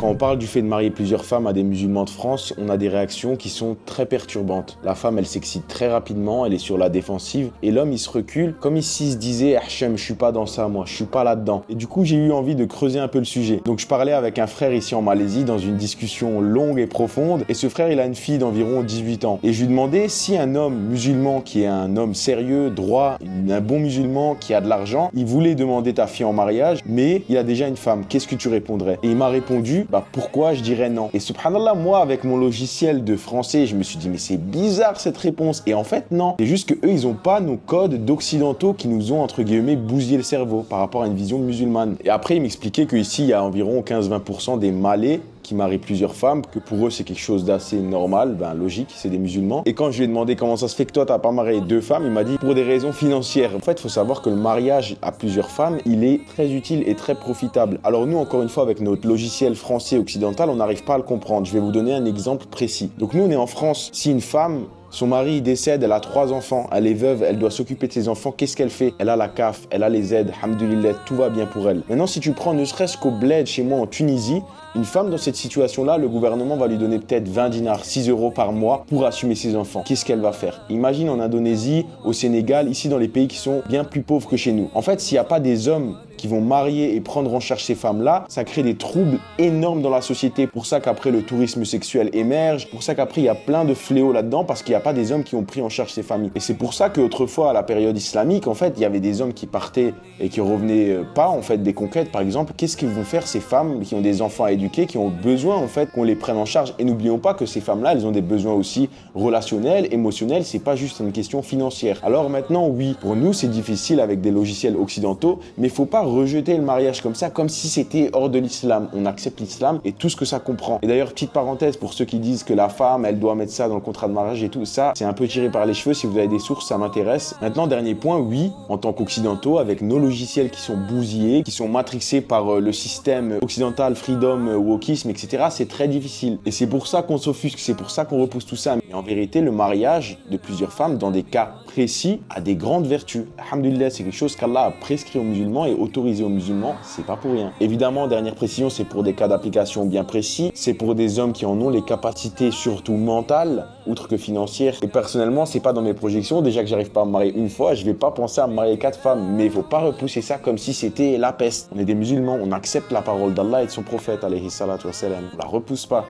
Quand on parle du fait de marier plusieurs femmes à des musulmans de France, on a des réactions qui sont très perturbantes. La femme, elle s'excite très rapidement, elle est sur la défensive, et l'homme, il se recule comme s'il se disait « Hachem, je suis pas dans ça, moi, je suis pas là-dedans ». Et du coup, j'ai eu envie de creuser un peu le sujet. Donc je parlais avec un frère ici en Malaisie dans une discussion longue et profonde, et ce frère, il a une fille d'environ 18 ans. Et je lui demandais si un homme musulman qui est un homme sérieux, droit, un bon musulman qui a de l'argent, il voulait demander ta fille en mariage, mais il a déjà une femme, qu'est-ce que tu répondrais? Et il m'a répondu, pourquoi je dirais non? Et subhanallah, moi, avec mon logiciel de français, je me suis dit, mais c'est bizarre cette réponse. Et en fait, non. C'est juste que eux, ils ont pas nos codes d'occidentaux qui nous ont, entre guillemets, bousillé le cerveau par rapport à une vision musulmane. Et après, il m'expliquait qu'ici, il y a environ 15-20% des Malais qui marient plusieurs femmes, que pour eux c'est quelque chose d'assez normal, logique, c'est des musulmans. Et quand je lui ai demandé comment ça se fait que toi t'as pas marié 2 femmes, il m'a dit pour des raisons financières. En fait, il faut savoir que le mariage à plusieurs femmes, il est très utile et très profitable. Alors nous, encore une fois, avec notre logiciel français occidental, on n'arrive pas à le comprendre. Je vais vous donner un exemple précis. Donc nous, on est en France. Si une femme, son mari il décède, elle a 3 enfants, elle est veuve, elle doit s'occuper de ses enfants, qu'est-ce qu'elle fait? Elle a la CAF, elle a les aides, hamdoulillah, tout va bien pour elle. Maintenant, si tu prends ne serait-ce qu'au bled chez moi en Tunisie, une femme dans cette situation-là, le gouvernement va lui donner peut-être 20 dinars, 6 € par mois pour assumer ses enfants. Qu'est-ce qu'elle va faire? Imagine en Indonésie, au Sénégal, ici dans les pays qui sont bien plus pauvres que chez nous. En fait, s'il n'y a pas des hommes qui vont marier et prendre en charge ces femmes-là, ça crée des troubles énormes dans la société. Pour ça qu'après le tourisme sexuel émerge, pour ça qu'après il y a plein de fléaux là-dedans parce qu'il n'y a pas des hommes qui ont pris en charge ces familles. Et c'est pour ça qu'autrefois, à la période islamique, en fait, il y avait des hommes qui partaient et qui revenaient pas en fait des conquêtes, par exemple. Qu'est-ce qu'ils vont faire ces femmes qui ont des enfants à éduquer, qui ont besoin en fait qu'on les prenne en charge? Et n'oublions pas que ces femmes-là, elles ont des besoins aussi relationnels, émotionnels. C'est pas juste une question financière. Alors maintenant, oui, pour nous, c'est difficile avec des logiciels occidentaux, mais il faut pas rejeter le mariage comme ça, comme si c'était hors de l'islam. On accepte l'islam et tout ce que ça comprend. Et d'ailleurs, petite parenthèse pour ceux qui disent que la femme, elle doit mettre ça dans le contrat de mariage et tout ça, c'est un peu tiré par les cheveux. Si vous avez des sources, ça m'intéresse. Maintenant, dernier point, oui, en tant qu'occidentaux, avec nos logiciels qui sont bousillés, qui sont matrixés par le système occidental, freedom, wokisme, etc., c'est très difficile. Et c'est pour ça qu'on s'offusque, c'est pour ça qu'on repousse tout ça. Mais en vérité, le mariage de plusieurs femmes, dans des cas précis, a des grandes vertus. Alhamdulillah, c'est quelque chose qu'Allah a prescrit aux musulmans et autorisé aux musulmans, c'est pas pour rien. Évidemment, dernière précision, c'est pour des cas d'application bien précis, c'est pour des hommes qui en ont les capacités surtout mentales, outre que financières. Et personnellement, c'est pas dans mes projections, déjà que j'arrive pas à me marier une fois, je vais pas penser à me marier 4 femmes, mais il faut pas repousser ça comme si c'était la peste. On est des musulmans, on accepte la parole d'Allah et de son prophète, alayhi salatu wassalam. On la repousse pas.